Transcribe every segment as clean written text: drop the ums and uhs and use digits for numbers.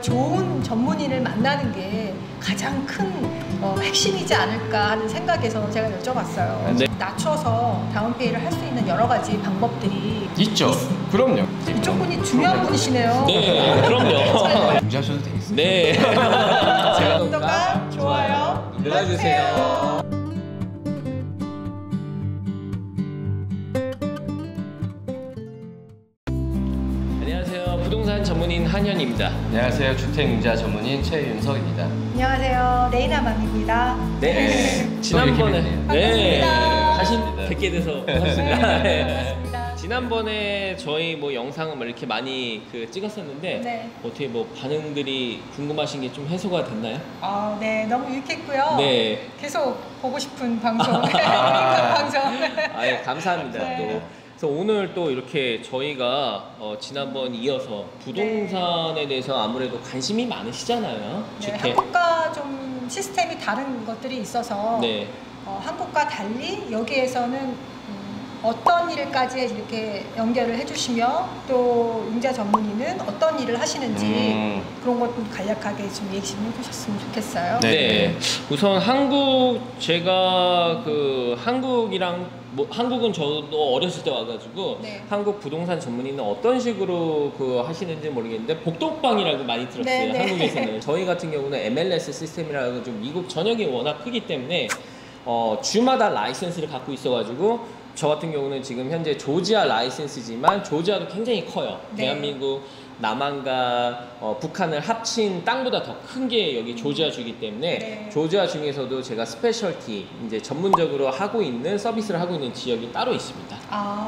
좋은 전문인을 만나는 게 가장 큰 핵심이지 않을까 하는 생각에서 제가 여쭤봤어요. 네. 낮춰서 다운페이를 할 수 있는 여러 가지 방법들이 있죠. 그럼요. 이쪽 분이 중요한 분이시네요. 네, 그럼요. 공지하셔도 되겠어요. 네. 제가 구독과 좋아요 눌러주세요. 안녕하세요. 부동산 전문인 한현입니다. 안녕하세요. 주택융자 전문인 최윤석입니다. 안녕하세요. 레이나맘입니다. 네. 지난번에 반갑습니다. 다시 뵙게 돼서 반갑습니다. 네. 반갑습니다. 지난번에 저희 뭐 영상을 이렇게 많이 찍었었는데 네. 어떻게 뭐 반응들이 궁금하신 게 좀 해소가 됐나요? 네, 너무 유익했고요. 네. 계속 보고 싶은 방송. 방송. 아예 감사합니다. 네. 또 그래서 오늘 또 이렇게 저희가 지난번 이어서 부동산에 대해서 아무래도 관심이 많으시잖아요. 네, 주택. 한국과 좀 시스템이 다른 것들이 있어서 네. 한국과 달리 여기에서는 어떤 일까지 이렇게 연결을 해주시며 또 융자 전문의는 어떤 일을 하시는지 그런 것도 간략하게 좀 얘기 좀 해주셨으면 좋겠어요. 네. 우선 제가 한국이랑 한국은 저도 어렸을 때 와가지고 네. 한국 부동산 전문의는 어떤 식으로 하시는지 모르겠는데 복덕방이라고 많이 들었어요. 네, 네. 한국에서는. 저희 같은 경우는 MLS 시스템이라고 좀 미국 전역이 워낙 크기 때문에 주마다 라이센스를 갖고 있어가지고 저 같은 경우는 지금 현재 조지아 라이센스지만 조지아도 굉장히 커요. 네. 대한민국 남한과 북한을 합친 땅보다 더 큰 게 여기 조지아주이기 때문에 네. 조지아 중에서도 제가 스페셜티 이제 전문적으로 하고 있는 서비스를 하고 있는 지역이 따로 있습니다.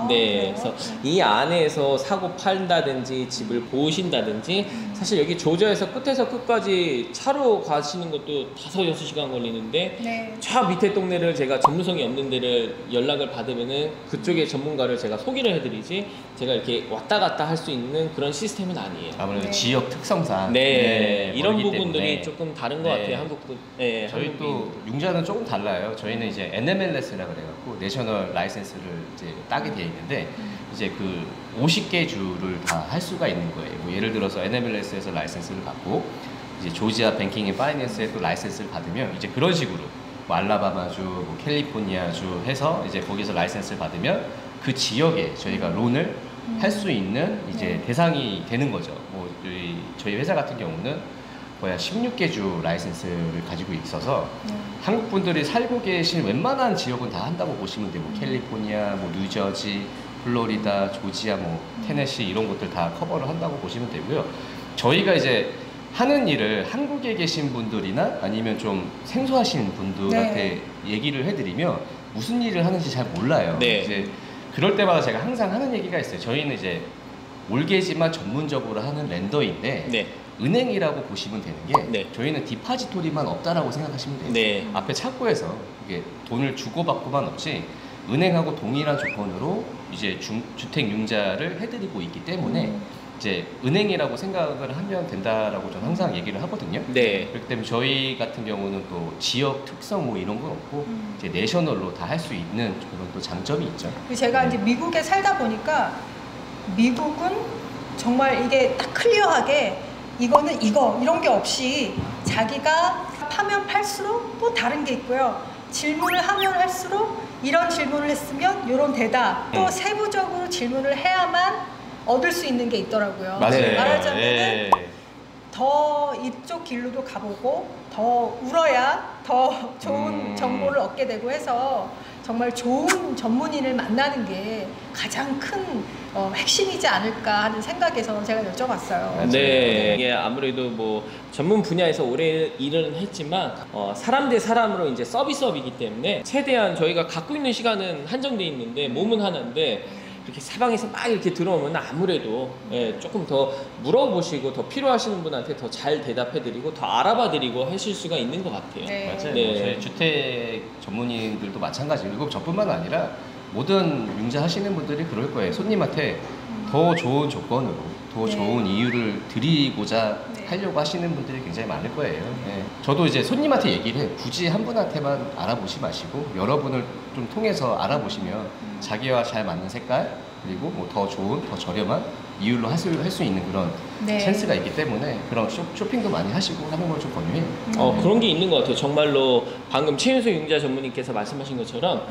네, 그래요? 그래서 이 안에서 사고 판다든지 집을 보신다든지 사실 여기 조지아에서 끝에서 끝까지 차로 가시는 것도 5-6시간 걸리는데 네. 저 밑에 동네를 제가 전문성이 없는 데를 연락을 받으면은 그쪽의 전문가를 제가 소개를 해드리지 제가 이렇게 왔다 갔다 할 수 있는 그런 시스템은 아니에요. 아무래도 네. 지역 특성상 이런 멀기 부분들이 때문에. 조금 다른 것 같아요. 한국도. 네, 저희 또 융자는 조금 달라요. 저희는 이제 NMLS라 그래갖고 내셔널 라이센스를 이제 따게 돼 있는데 이제 그 50개 주를 다 할 수가 있는 거예요. 뭐 예를 들어서 NMLS에서 라이센스를 받고 이제 조지아 뱅킹 앤 파이낸스에 또 라이센스를 받으면 이제 그런 식으로 뭐 알라바마주, 뭐 캘리포니아주 해서 이제 거기서 라이센스를 받으면 그 지역에 저희가 론을 할 수 있는 이제 대상이 되는 거죠. 뭐 저희 회사 같은 경우는 거의 16개 주 라이센스를 가지고 있어서 한국 분들이 살고 계신 웬만한 지역은 다 한다고 보시면 돼요. 뭐 캘리포니아, 뭐 뉴저지, 플로리다, 조지아, 뭐 테네시 이런 곳들 다 커버를 한다고 보시면 되고요. 저희가 이제 하는 일을 한국에 계신 분들이나 아니면 좀 생소하신 분들한테 얘기를 해드리면 무슨 일을 하는지 잘 몰라요. 네. 이제 그럴 때마다 제가 항상 하는 얘기가 있어요. 저희는 이제 몰개지만 전문적으로 하는 렌더인데 네. 은행이라고 보시면 되는 게 네. 저희는 디파지토리만 없다라고 생각하시면 돼요. 네. 앞에 창구에서 이게 돈을 주고받고만 없이 은행하고 동일한 조건으로 이제 주택융자를 해드리고 있기 때문에 이제 은행이라고 생각을 하면 된다라고 저는 항상 얘기를 하거든요. 네. 그렇기 때문에 저희 같은 경우는 또 지역 특성 뭐 이런 건 없고 이제 내셔널로 다 할 수 있는 그런 또 장점이 있죠. 제가 이제 미국에 살다 보니까 미국은 정말 이게 딱 클리어하게 이거는 이런 게 없이 자기가 파면 팔수록 또 다른 게 있고요. 질문을 하면 할수록 이런 질문을 했으면 이런 대답 또 세부적으로 질문을 해야만 얻을 수 있는 게 있더라고요. 맞아요. 말하자면은 더 이쪽 길로도 가보고 더 울어야 더 좋은 정보를 얻게 되고 해서 정말 좋은 전문인을 만나는 게 가장 큰 핵심이지 않을까 하는 생각에서 제가 여쭤봤어요. 네, 이게 아무래도 뭐 전문 분야에서 오래 일은 했지만 사람 대 사람으로 이제 서비스업이기 때문에 최대한 저희가 갖고 있는 시간은 한정돼 있는데 몸은 하나인데 이렇게 사방에서 막 이렇게 들어오면 아무래도 조금 더 물어보시고 더 필요하시는 분한테 더 잘 대답해드리고 더 알아봐드리고 하실 수가 있는 것 같아요. 네. 맞아요. 네. 저희 주택 전문인들도 마찬가지고 이거 저뿐만 아니라 모든 융자 하시는 분들이 그럴 거예요. 손님한테 더 좋은 조건으로 더 네. 좋은 이유를 드리고자 네. 하려고 하시는 분들이 굉장히 많을 거예요. 네. 저도 이제 손님한테 얘기를 해요. 굳이 한 분한테만 알아보지 마시고 여러분을 좀 통해서 알아보시면 자기와 잘 맞는 색깔 그리고 뭐 더 좋은, 더 저렴한 이율로 할 수 있는 그런 네. 찬스가 있기 때문에 그런 쇼핑도 많이 하시고 하는 걸 좀 권유해요. 그런 게 있는 것 같아요. 정말로 방금 최윤수 융자 전문님께서 말씀하신 것처럼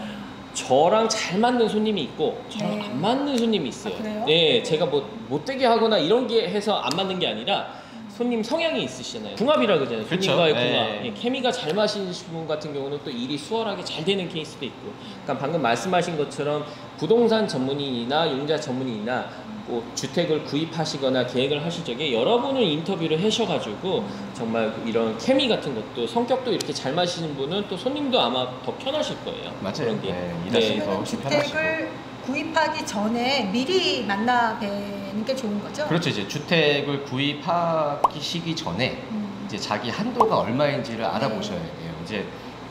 저랑 잘 맞는 손님이 있고 저랑 네. 안 맞는 손님이 있어요. 아, 그래요? 네, 제가 뭐 못되게 하거나 이런 게 해서 안 맞는 게 아니라 손님 성향이 있으시잖아요. 궁합이라 그러잖아요. 그쵸. 손님과의 궁합. 네. 예, 케미가 잘 맞으신 분 같은 경우는 또 일이 수월하게 잘 되는 케이스도 있고. 그러니까 방금 말씀하신 것처럼 부동산 전문인이나 융자 전문인이나 뭐 주택을 구입하시거나 계획을 하실 적에 여러분을 인터뷰를 하셔가지고 정말 이런 케미 같은 것도 성격도 이렇게 잘 맞으시는 분은 또 손님도 아마 더 편하실 거예요. 맞아요. 그런 게. 네, 일하시기 더 그러면 훨씬 편하시고. 주택을 구입하기 전에 미리 만나 뵈는 게 좋은 거죠? 그렇죠. 이제 주택을 구입하시기 전에 이제 자기 한도가 얼마인지를 알아보셔야 돼요. 이제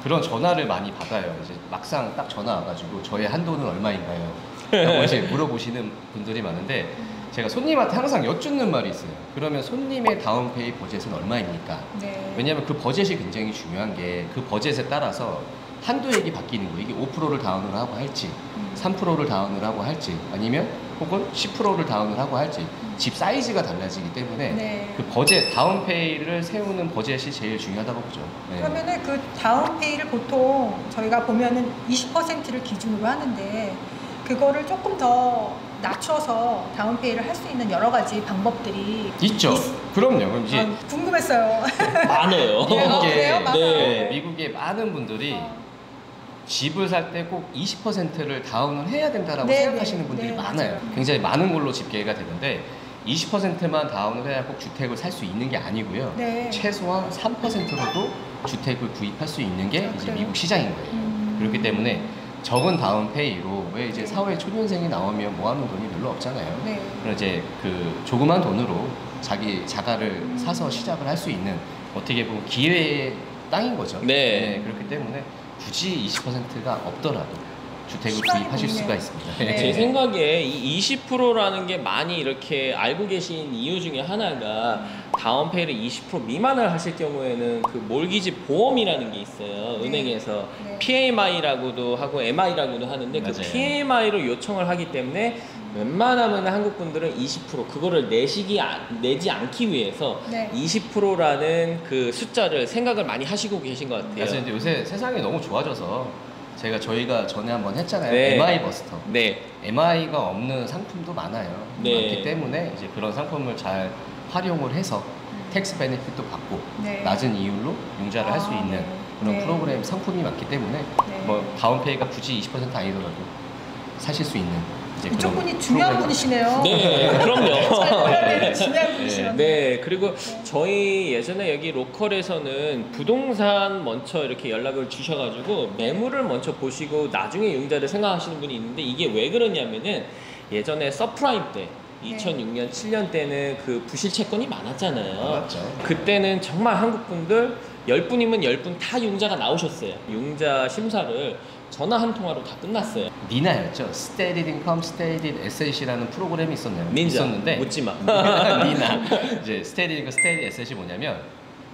그런 전화를 많이 받아요. 이제 막상 딱 전화 와가지고 저의 한도는 얼마인가요? 라고 이제 물어보시는 분들이 많은데 제가 손님한테 항상 여쭙는 말이 있어요. 그러면 손님의 다운페이 버젯은 얼마입니까? 네. 왜냐하면 그 버젯이 굉장히 중요한 게 그 버젯에 따라서 한도액이 바뀌는 거예요. 이게 5%를 다운을 하고 할지 3%를 다운을 하고 할지 아니면 혹은 10%를 다운을 하고 할지 집 사이즈가 달라지기 때문에 네. 그 버젯, 다운페이를 세우는 버젯이 제일 중요하다고 보죠. 네. 그러면은 그 다운페이를 보통 저희가 보면은 20%를 기준으로 하는데 그거를 조금 더 낮춰서 다운페이를 할 수 있는 여러 가지 방법들이 있죠. 그럼요. 그럼 이제 궁금했어요. 많아요. 그래요? 많아요. 네. 미국의 많은 분들이 어. 집을 살 때 꼭 20%를 다운을 해야 된다라고 네, 생각하시는 네, 분들이 네, 많아요. 맞아요. 굉장히 많은 걸로 집계가 되는데 20%만 다운을 해야 꼭 주택을 살 수 있는 게 아니고요. 네. 최소한 3%로도 주택을 구입할 수 있는 게 아, 이제 그래요? 미국 시장인 거예요. 그렇기 때문에 적은 다운페이로 왜 이제 네. 사회 초년생이 나오면 모아놓은 돈이 별로 없잖아요. 네. 그럼 이제 그 조그만 돈으로 자기 자가를 사서 시작을 할 수 있는 어떻게 보면 기회의 땅인 거죠. 네. 그렇기 때문에 굳이 20%가 없더라도 주택을 시간이 구입하실 걸리네요. 수가 있습니다. 네. 제 생각에 이 20%라는 게 많이 이렇게 알고 계신 이유 중에 하나가 다운페이를 20% 미만을 하실 경우에는 그 몰기지 보험이라는 게 있어요. 네. 은행에서 네. PMI라고도 하고 MI라고도 하는데 그 맞아요. PMI로 요청을 하기 때문에 웬만하면 한국 분들은 20% 그거를 내지 않기 위해서 네. 20%라는 그 숫자를 생각을 많이 하시고 계신 것 같아요. 그래서 이제 요새 세상이 너무 좋아져서 저희가 전에 한번 했잖아요. 네. MI 버스터. 네. MI가 없는 상품도 많아요. 네. 많기 때문에 이제 그런 상품을 잘 활용을 해서 텍스 베네핏도 받고 네. 낮은 이율로 융자를 할 수 아, 있는 네. 그런 네. 프로그램 상품이 많기 때문에 네. 뭐 다운페이가 굳이 20% 아니더라도 사실 수 있는 이제 이쪽 그런 분이 중요한 프로그램이 분이시네요. 네, 잘 그럼요. 몰라야 되는 중요한 분이시네요. 네, 그리고 저희 예전에 여기 로컬에서는 부동산 먼저 이렇게 연락을 주셔가지고 매물을 먼저 보시고 나중에 융자를 생각하시는 분이 있는데 이게 왜 그러냐면은 예전에 서프라임 때 2006년, 7년 때는 그 부실 채권이 많았잖아요. 맞죠. 그때는 정말 한국 분들 10분이면 10분 다 융자가 나오셨어요. 융자 심사를 전화 한 통화로 다 끝났어요. 니나였죠. Stated Income, Stated Asset이라는 프로그램이 닌자, 있었는데 묻지마. 니나 이제 Stated Income, Stated Asset이 뭐냐면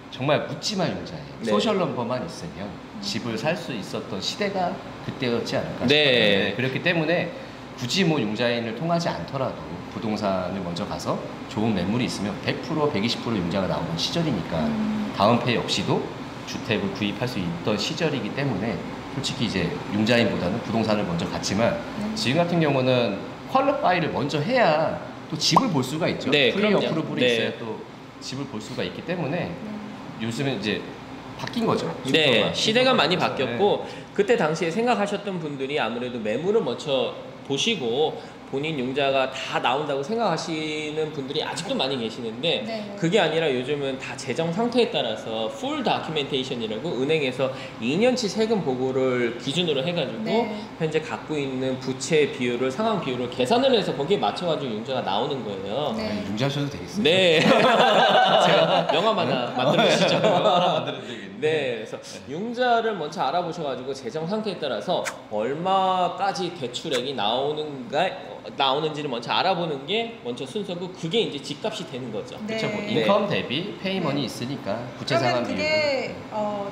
정말 묻지마 융자예요. 네. 소셜 넘버만 있으면 집을 살 수 있었던 시대가 그때였지 않을까 싶어요. 네. 그렇기 때문에 굳이 뭐 융자인을 통하지 않더라도 부동산을 먼저 가서 좋은 매물이 있으면 100%, 120% 융자가 나오는 시절이니까 다운페이 없이도 주택을 구입할 수 있던 시절이기 때문에 솔직히 이제 융자인보다는 부동산을 먼저 갔지만 지금 같은 경우는 퀄리파이를 먼저 해야 또 집을 볼 수가 있죠. 네, 프리 그럼요. 어프로블이 네. 있어야 또 집을 볼 수가 있기 때문에 요즘은 이제 바뀐 거죠. 네, 순서가. 시대가 많이 그래서, 바뀌었고 그때 당시에 생각하셨던 분들이 아무래도 매물을 먼저 보시고 본인 융자가 다 나온다고 생각하시는 분들이 아직도 많이 계시는데 네. 그게 아니라 요즘은 다 재정 상태에 따라서 풀 다큐멘테이션이라고 은행에서 2년치 세금 보고를 기준으로 해가지고 네. 현재 갖고 있는 부채 비율을 상환 비율을 계산을 해서 거기에 맞춰가지고 융자가 나오는 거예요. 네. 네, 융자하셔도 되겠어요. 네. 제가 영화 하나 만들어주시죠. 만들어도 되겠네. 네, 그래서 융자를 먼저 알아보셔가지고 재정 상태에 따라서 얼마까지 대출액이 나오는가 나오는지를 먼저 알아보는 게 먼저 순서고 그게 이제 집값이 되는 거죠. 네. 그렇죠. 뭐 네. 인컴 대비 페이먼이 있으니까 부채 상환 그러면 비율. 그게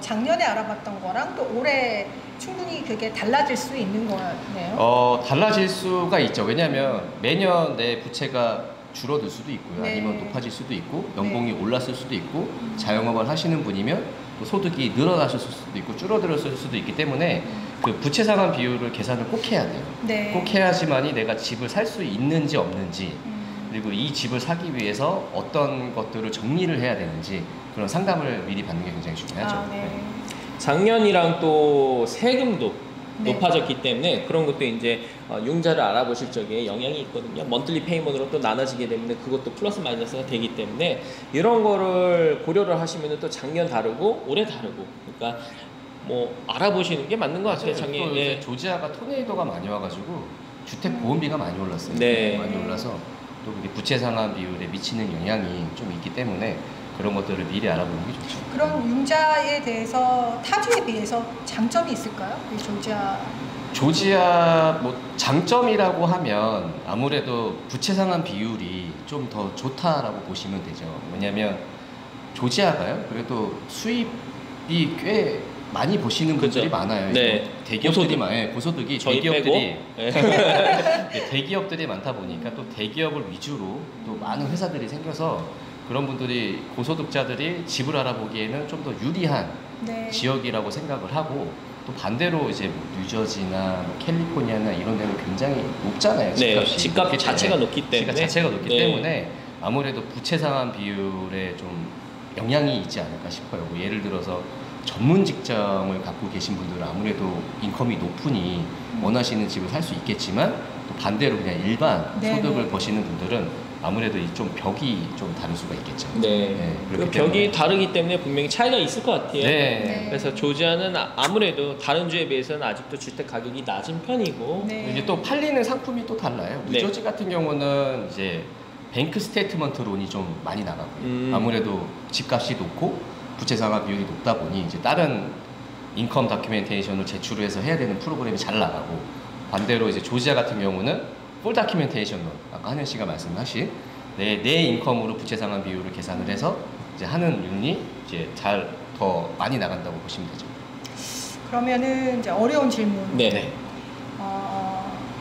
작년에 알아봤던 거랑 또 올해 충분히 그게 달라질 수 있는 거네요. 달라질 수가 있죠. 왜냐하면 매년 내 부채가 줄어들 수도 있고요. 네. 아니면 높아질 수도 있고 연봉이 네. 올랐을 수도 있고 자영업을 하시는 분이면 또 소득이 늘어나실 수도 있고 줄어들었을 수도 있기 때문에 그 부채 상환 비율을 계산을 꼭 해야 돼요. 네. 꼭 해야지만이 내가 집을 살 수 있는지 없는지 음. 그리고 이 집을 사기 위해서 어떤 것들을 정리를 해야 되는지 그런 상담을 미리 받는 게 굉장히 중요하죠. 아, 네. 작년이랑 또 세금도 네. 높아졌기 때문에 그런 것도 이제 융자를 알아보실 적에 영향이 있거든요. 먼틀리 페이먼으로 또 나눠지게 되면 그것도 플러스 마이너스가 되기 때문에 이런 거를 고려를 하시면 또 작년 다르고 올해 다르고 그러니까 뭐 알아보시는 게 맞는 것 같아요. 또 작년 이제 조지아가 토네이도가 많이 와가지고 주택 보험비가 많이 올랐어요. 네. 많이 올라서 또 그게 부채 상환 비율에 미치는 영향이 좀 있기 때문에 그런 것들을 미리 알아보는 게 좋죠. 그런 융자에 대해서 타주에 비해서 장점이 있을까요? 이 조지아 뭐 장점이라고 하면 아무래도 부채 상환 비율이 좀 더 좋다라고 보시면 되죠. 왜냐하면 조지아가요. 그래도 수입이 꽤 많이 보시는 분들이 그죠. 많아요. 네. 대기업들이 많아요. 고소득이 저희 대기업들이 빼고. 네, 대기업들이 많다 보니까 또 대기업을 위주로 또 많은 회사들이 생겨서 그런 분들이 고소득자들이 집을 알아보기에는 좀 더 유리한 네. 지역이라고 생각을 하고 또 반대로 이제 뭐 뉴저지나 뭐 캘리포니아나 이런 데는 굉장히 높잖아요. 네, 집값이. 집값 높기 자체가 때문에. 높기 때문에. 집값 자체가 높기 네. 때문에 아무래도 부채 상환 비율에 좀 영향이 있지 않을까 싶어요. 뭐 예를 들어서 전문 직장을 갖고 계신 분들은 아무래도 인컴이 높으니 원하시는 집을 살 수 있겠지만 또 반대로 그냥 일반 네, 소득을 네. 버시는 분들은 아무래도 이 좀 벽이 좀 다를 수가 있겠죠. 네. 그 그렇기 벽이 때문에. 다르기 때문에 분명히 차이가 있을 것 같아요. 네. 그래서 조지아는 아무래도 다른 주에 비해서는 아직도 주택 가격이 낮은 편이고 네. 이게 또 팔리는 상품이 또 달라요. 네. 뉴저지 같은 경우는 이제 뱅크 스테이트먼트 론이 좀 많이 나가고요. 아무래도 집값이 높고 부채 상환 비율이 높다 보니 이제 다른 인컴 다큐멘테이션을 제출해서 해야 되는 프로그램이 잘 나가고 반대로 이제 조지아 같은 경우는 풀 다큐멘테이션 론 아까 한현 씨가 말씀하신 내 인컴으로 부채 상환 비율을 계산을 해서 이제 하는 륜이 이제 잘 더 많이 나간다고 보시면 되죠. 그러면은 이제 어려운 질문. 네.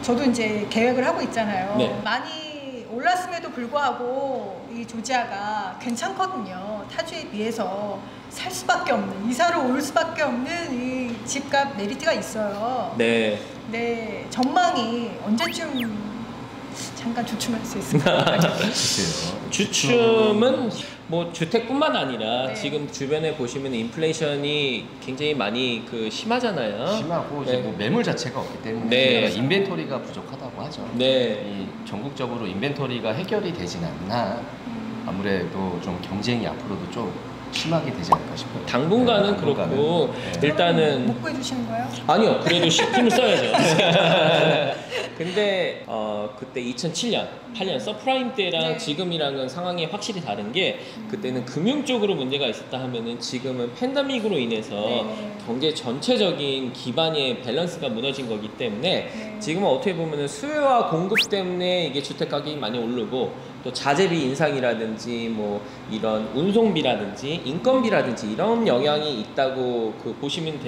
저도 이제 계획을 하고 있잖아요. 네. 많이 올랐음에도 불구하고 이 조지아가 괜찮거든요. 타주에 비해서 살 수밖에 없는, 이사를 올 수밖에 없는 이 집값 메리트가 있어요. 네. 네, 전망이 언제쯤 잠깐 주춤할 수 있을까요? 글쎄요. 주춤은 뭐 주택뿐만 아니라 네. 지금 주변에 보시면 인플레이션이 굉장히 많이 심하잖아요. 심하고 이제 네. 뭐 매물 자체가 없기 때문에 네. 저희가 인벤토리가 부족하다고 하죠. 네. 이 전국적으로 인벤토리가 해결이 되진 않나 아무래도 좀 경쟁이 앞으로도 좀 심하게 되지 않을까 싶어요. 당분간은 네, 그렇고 네. 일단은 못 구해주시는 거예요? 아니요, 그래도 힘을 써야죠. 근데 그때 2007년, 8년 서프라임 때랑 네. 지금이랑은 상황이 확실히 다른 게 그때는 금융 쪽으로 문제가 있었다 하면은 지금은 팬데믹으로 인해서 네. 경제 전체적인 기반의 밸런스가 무너진 거기 때문에 네. 지금은 어떻게 보면은 수요와 공급 때문에 이게 주택 가격이 많이 오르고 또 자재비 인상이라든지 뭐 이런 운송비라든지 인건비라든지 이런 영향이 있다고 보시면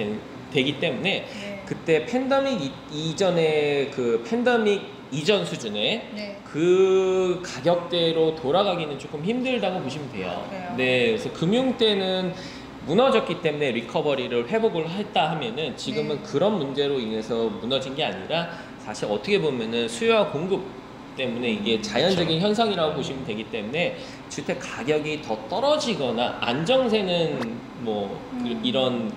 되기 때문에 네. 그때 팬데믹 이전에 팬데믹 이전 수준의 네. 그 가격대로 돌아가기는 조금 힘들다고 보시면 돼요. 그래요? 네, 그래서 금융 때는 무너졌기 때문에 리커버리를 회복을 했다 하면은 지금은 네. 그런 문제로 인해서 무너진 게 아니라 사실 어떻게 보면은 수요와 공급 때문에 이게 자연적인 현상이라고 보시면 되기 때문에 주택 가격이 더 떨어지거나 안정세는 뭐 이런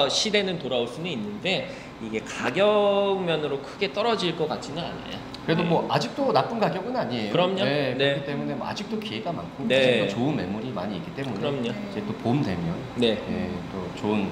시대는 돌아올 수는 있는데 이게 가격면으로 크게 떨어질 것 같지는 않아요. 그래도 네. 뭐 아직도 나쁜 가격은 아니에요. 그럼요. 네, 네. 그렇기 때문에 뭐 아직도 기회가 많고 네. 아직도 좋은 매물이 많이 있기 때문에 그럼요. 이제 또 봄 되면 네. 또 좋은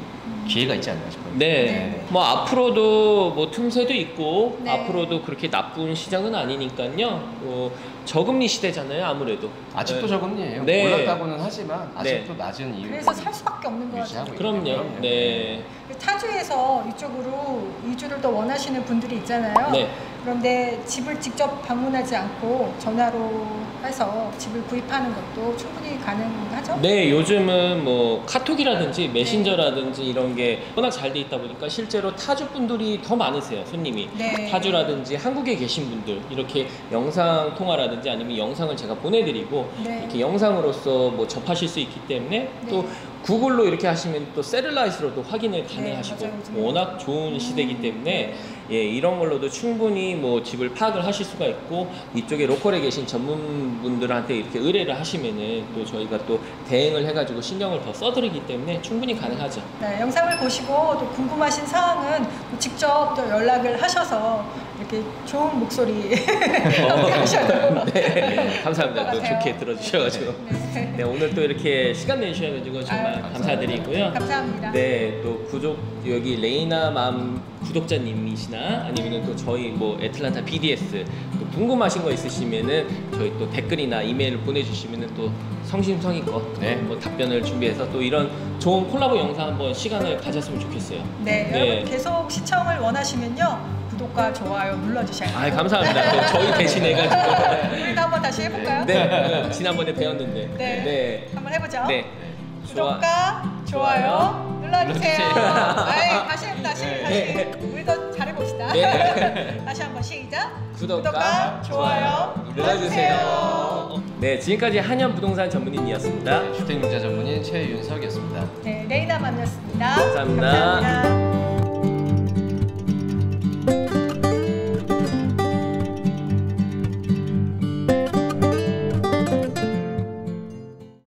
기회가 있지 않나 싶어요. 네. 뭐 앞으로도 뭐 틈새도 있고 네. 앞으로도 그렇게 나쁜 시장은 아니니까요. 저금리 시대잖아요, 아무래도. 아직도 네. 저금리 편이에요. 네. 올랐다고는 하지만 아직도 낮은 이유. 그래서 살 수밖에 없는 것 같아요. 그럼요. 네. 타주에서 이쪽으로 이주를 더 원하시는 분들이 있잖아요. 네. 그런데 집을 직접 방문하지 않고 전화로 해서 집을 구입하는 것도 충분히 가능하죠? 네, 요즘은 뭐 카톡이라든지 메신저라든지 이런 게 워낙 잘 돼 있다 보니까 실제로 타주 분들이 더 많으세요, 손님이. 네. 타주라든지 한국에 계신 분들 이렇게 영상 통화라든지 아니면 영상을 제가 보내드리고 네. 이렇게 영상으로서 뭐 접하실 수 있기 때문에 네. 또 구글로 이렇게 하시면 또 셀룰라이트로도 확인을 가능하시고 맞아요. 요즘은. 워낙 좋은 시대이기 때문에 예, 이런 걸로도 충분히 뭐 집을 파악을 하실 수가 있고 이쪽에 로컬에 계신 전문분들한테 이렇게 의뢰를 하시면은 또 저희가 또 대행을 해가지고 신경을 더 써드리기 때문에 충분히 가능하죠. 네, 영상을 보시고 또 궁금하신 사항은 또 직접 또 연락을 하셔서 이렇게 좋은 목소리 함께 하셔도 네, 감사합니다. 또 같아요. 좋게 들어주셔가지고 네. 네, 오늘 또 이렇게 시간 내주셔가지고 정말 아유, 감사드리고요. 감사합니다. 네, 또 구독 여기 레이나맘 구독자님이시나 아니면은 또 저희 뭐 애틀란타 BDS 또 궁금하신 거 있으시면은 저희 또 댓글이나 이메일을 보내주시면은 또 성심성의껏 네. 뭐 답변을 준비해서 또 이런 좋은 콜라보 영상 한번 시간을 가졌으면 좋겠어요. 네, 네. 여러분 계속 시청을 원하시면요 구독과 좋아요 눌러주셔야 돼요. 아, 감사합니다. 또 저희 대신해가지고 우리도 한번 다시 해볼까요? 네, 지난번에 배웠는데 네. 네. 한번 해보죠. 네. 구독과 좋아요 눌러주세요. 아이, 다시. 네. 우리도 잘해봅시다. 네. 다시 한번 시작. 구독과 좋아요 눌러주세요. 네, 지금까지 한현 부동산 전문인이었습니다. 주택융자 전문인 최윤석이었습니다. 네, 레이나맘이었습니다. 감사합니다. 감사합니다.